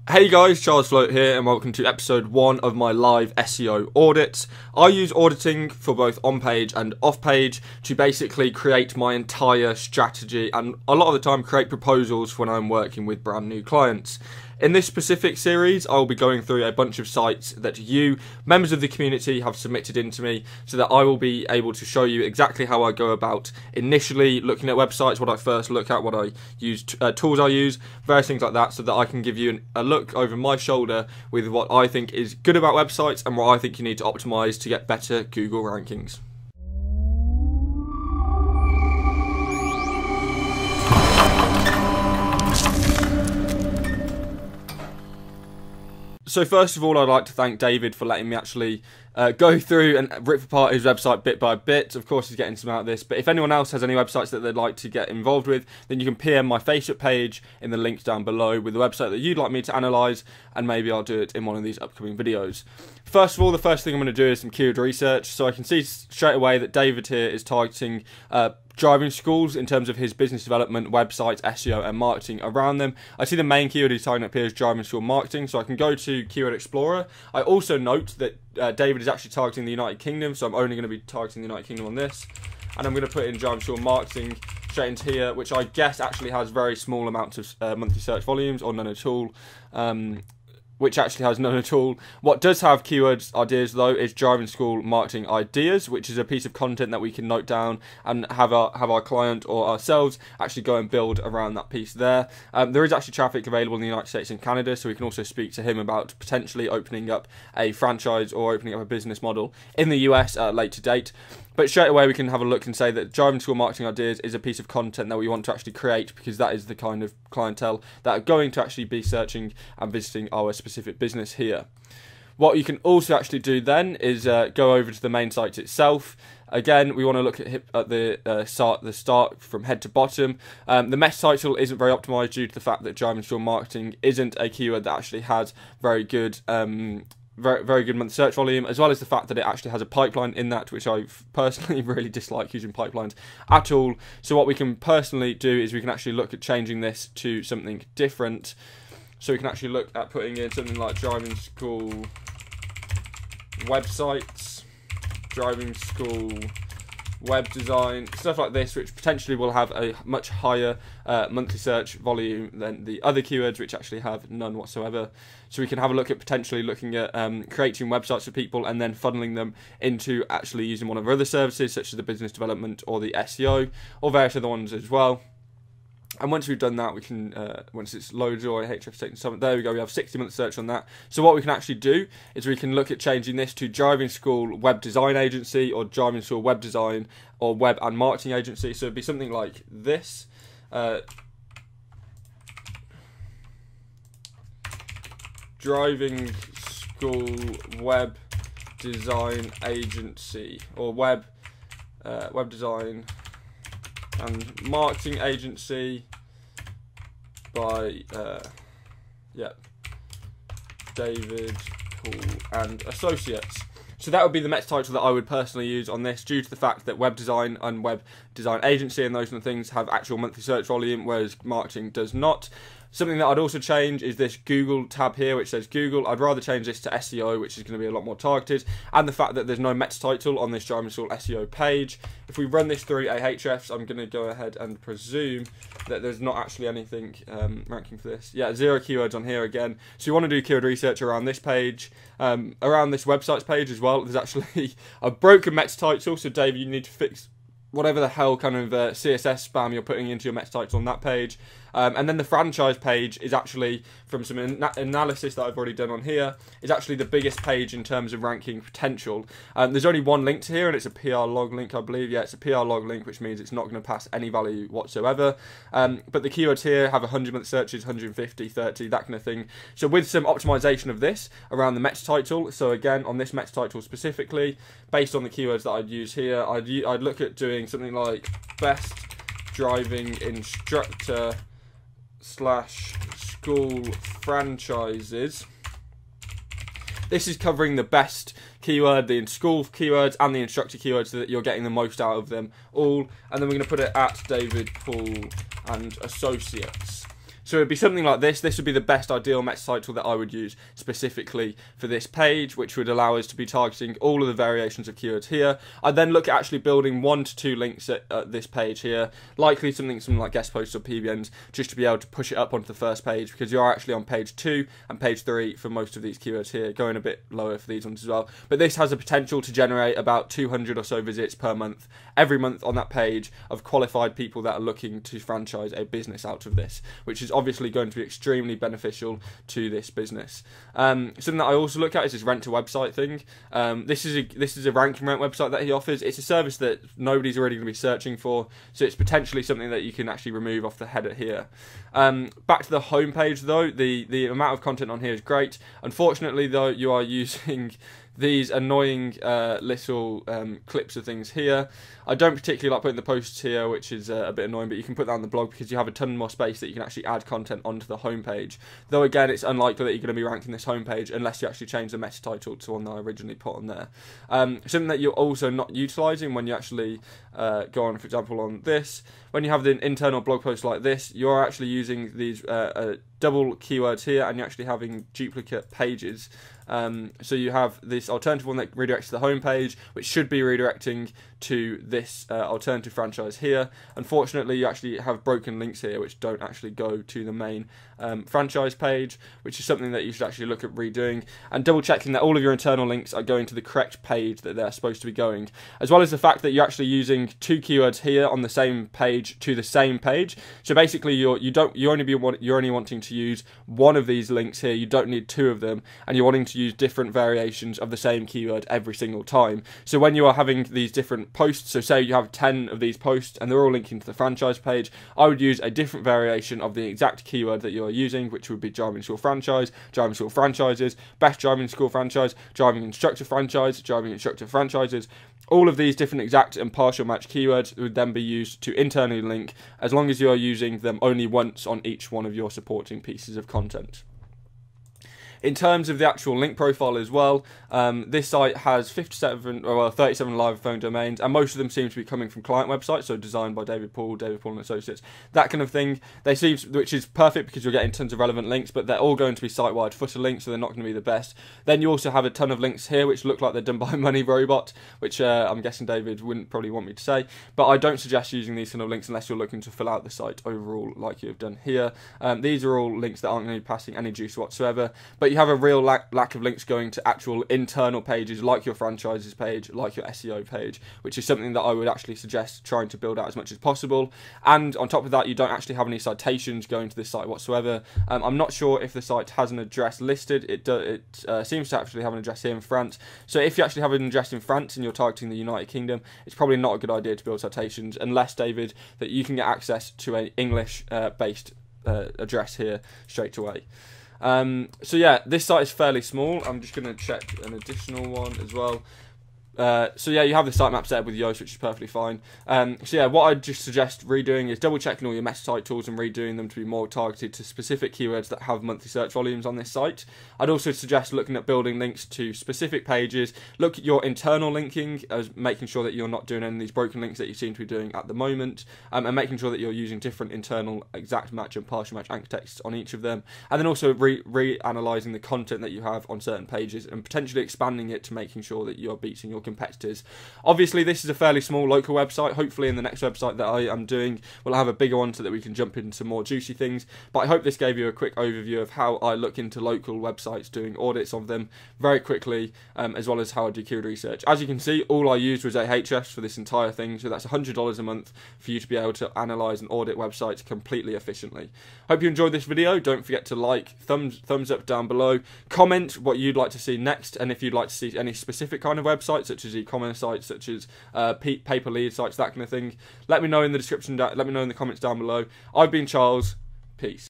Hey guys, Charles Float here and welcome to episode 1 of my live SEO audits. I use auditing for both on-page and off-page to basically create my entire strategy and a lot of the time create proposals when I'm working with brand new clients. In this specific series, I'll be going through a bunch of sites that you, members of the community, have submitted into me so that I will be able to show you exactly how I go about initially looking at websites, what I first look at, what I use, tools I use, various things like that, so that I can give you a look over my shoulder with what I think is good about websites and what I think you need to optimize to get better Google rankings. So first of all, I'd like to thank David for letting me actually go through and rip apart his website bit by bit. Of course, he's getting some out of this, but if anyone else has any websites that they'd like to get involved with, then you can PM my Facebook page in the links down below with the website that you'd like me to analyse, and maybe I'll do it in one of these upcoming videos. First of all, the first thing I'm going to do is some keyword research. So I can see straight away that David here is targeting driving schools in terms of his business development, websites, SEO and marketing around them. I see the main keyword he's targeting up here is driving school marketing, so I can go to Keyword Explorer. I also note that David is actually targeting the United Kingdom, so I'm only going to be targeting the United Kingdom on this. And I'm going to put in driving school marketing straight into here, which I guess actually has very small amounts of monthly search volumes, or none at all. Which actually has none at all. What does have keywords ideas though is driving school marketing ideas, which is a piece of content that we can note down and have our client or ourselves actually go and build around that piece there. There is actually traffic available in the United States and Canada, so we can also speak to him about potentially opening up a franchise or opening up a business model in the US at a later date. But straight away we can have a look and say that driving school marketing ideas is a piece of content that we want to actually create, because that is the kind of clientele that are going to actually be searching and visiting our specific business here. What you can also actually do then is go over to the main site itself. Again, we want to look at the start from head to bottom. The meta title isn't very optimized due to the fact that driving school marketing isn't a keyword that actually has very good very good monthly search volume, as well as the fact that it actually has a pipeline in that, which I personally really dislike using pipelines at all. So what we can personally do is we can actually look at changing this to something different. So we can actually look at putting in something like driving school websites, driving school web design, stuff like this, which potentially will have a much higher monthly search volume than the other keywords, which actually have none whatsoever. So we can have a look at potentially looking at creating websites for people and then funneling them into actually using one of our other services, such as the business development or the SEO or various other ones as well. And once we've done that, we can, once it's loaded or HF taken some, there we go, we have 60 months search on that. So what we can actually do is we can look at changing this to driving school web design agency or driving school web design or web and marketing agency. So it'd be something like this. Driving school web design agency or web design and marketing agency by David, Paul and Associates. So that would be the meta title that I would personally use on this, due to the fact that web design and web design agency and those kind of things have actual monthly search volume, whereas marketing does not. Something that I'd also change is this Google tab here, which says Google. I'd rather change this to SEO, which is going to be a lot more targeted, and the fact that there's no meta title on this driving school SEO page. If we run this through Ahrefs, I'm going to go ahead and presume that there's not actually anything ranking for this. Yeah, 0 keywords on here again. So you want to do keyword research around this page, around this website's page as well. There's actually a broken meta title, so Dave, you need to fix whatever the hell kind of CSS spam you're putting into your meta title on that page. And then the franchise page is actually, from some analysis that I've already done on here, is actually the biggest page in terms of ranking potential. There's only one link to here, and it's a PR log link, I believe. Yeah, it's a PR log link, which means it's not going to pass any value whatsoever. But the keywords here have 100 month searches, 150, 30, that kind of thing. So with some optimization of this around the meta title, so again, on this meta title specifically, based on the keywords that I'd use here, I'd look at doing something like best driving instructor / school franchises. This is covering the best keyword, the school keywords and the instructor keywords, so that you're getting the most out of them all. And then we're going to put it at David, Paul and Associates. So it'd be something like this. This would be the best ideal meta title that I would use specifically for this page, which would allow us to be targeting all of the variations of keywords here. I'd then look at actually building 1 to 2 links at this page here, likely something like guest posts or PBNs, just to be able to push it up onto the first page, because you are actually on page 2 and page 3 for most of these keywords here, going a bit lower for these ones as well. But this has a potential to generate about 200 or so visits per month, every month on that page, of qualified people that are looking to franchise a business out of this, which is obviously going to be extremely beneficial to this business. Something that I also look at is this rent to website thing. This is a ranking rent website that he offers. It's a service that nobody's already going to be searching for, so it's potentially something that you can actually remove off the header here. Back to the home page though, the amount of content on here is great. Unfortunately though, you are using these annoying little clips of things here. I don't particularly like putting the posts here, which is a bit annoying, but you can put that on the blog because you have a ton more space that you can actually add content onto the homepage. Though again, it's unlikely that you're going to be ranking this homepage unless you actually change the meta title to one that I originally put on there. Something that you're also not utilising when you actually go on, for example, on this. When you have the internal blog post like this, you're actually using these double keywords here, and you're actually having duplicate pages. So you have this alternative one that redirects to the home page, which should be redirecting to this alternative franchise here. Unfortunately, you actually have broken links here which don't actually go to the main franchise page, which is something that you should actually look at redoing, and double checking that all of your internal links are going to the correct page that they're supposed to be going, as well as the fact that you're actually using 2 keywords here on the same page to the same page. So basically you're only wanting to use one of these links here, you don't need 2 of them, and you're wanting to use different variations of the same keyword every single time. So when you are having these different posts, so say you have 10 of these posts and they're all linking to the franchise page, I would use a different variation of the exact keyword that you're using, which would be driving school franchise, driving school franchises, best driving school franchise, driving instructor franchise, driving instructor franchises. All of these different exact and partial match keywords would then be used to internally link, as long as you are using them only once on each one of your supporting pieces of content. In terms of the actual link profile as well, this site has 37 live phone domains, and most of them seem to be coming from client websites, so designed by David Paul and Associates, that kind of thing. They seem, which is perfect because you're getting tons of relevant links, but they're all going to be site-wide footer links, so they're not going to be the best. Then you also have a ton of links here which look like they're done by Money Robot, which I'm guessing David wouldn't probably want me to say, but I don't suggest using these kind of links unless you're looking to fill out the site overall like you have done here. These are all links that aren't going to be passing any juice whatsoever, but you have a real lack of links going to actual internal pages like your franchises page, like your SEO page, which is something that I would actually suggest trying to build out as much as possible. And on top of that, you don't actually have any citations going to this site whatsoever. I'm not sure if the site has an address listed. It seems to actually have an address here in France. So if you actually have an address in France and you're targeting the United Kingdom, it's probably not a good idea to build citations, unless, David, that you can get access to an English based address here straight away. So yeah, this site is fairly small. I'm just going to check an additional one as well. So yeah, you have the sitemap set up with Yoast, which is perfectly fine. So yeah, what I'd just suggest redoing is double checking all your meta titles and redoing them to be more targeted to specific keywords that have monthly search volumes on this site. I'd also suggest looking at building links to specific pages. Look at your internal linking, as making sure that you're not doing any of these broken links that you seem to be doing at the moment, and making sure that you're using different internal exact match and partial match anchor texts on each of them, and then also re-analysing the content that you have on certain pages and potentially expanding it to making sure that you're beating your competitors. Obviously, this is a fairly small local website. Hopefully in the next website that I am doing, we'll have a bigger one so that we can jump into more juicy things, but I hope this gave you a quick overview of how I look into local websites, doing audits of them very quickly, as well as how I do keyword research. As you can see, all I used was Ahrefs for this entire thing, so that's $100 a month for you to be able to analyse and audit websites completely efficiently. Hope you enjoyed this video. Don't forget to like, thumbs up down below, comment what you'd like to see next, and if you'd like to see any specific kind of websites, such as e-commerce sites, such as paper lead sites, that kind of thing, let me know in the description, let me know in the comments down below. I've been Charles. Peace.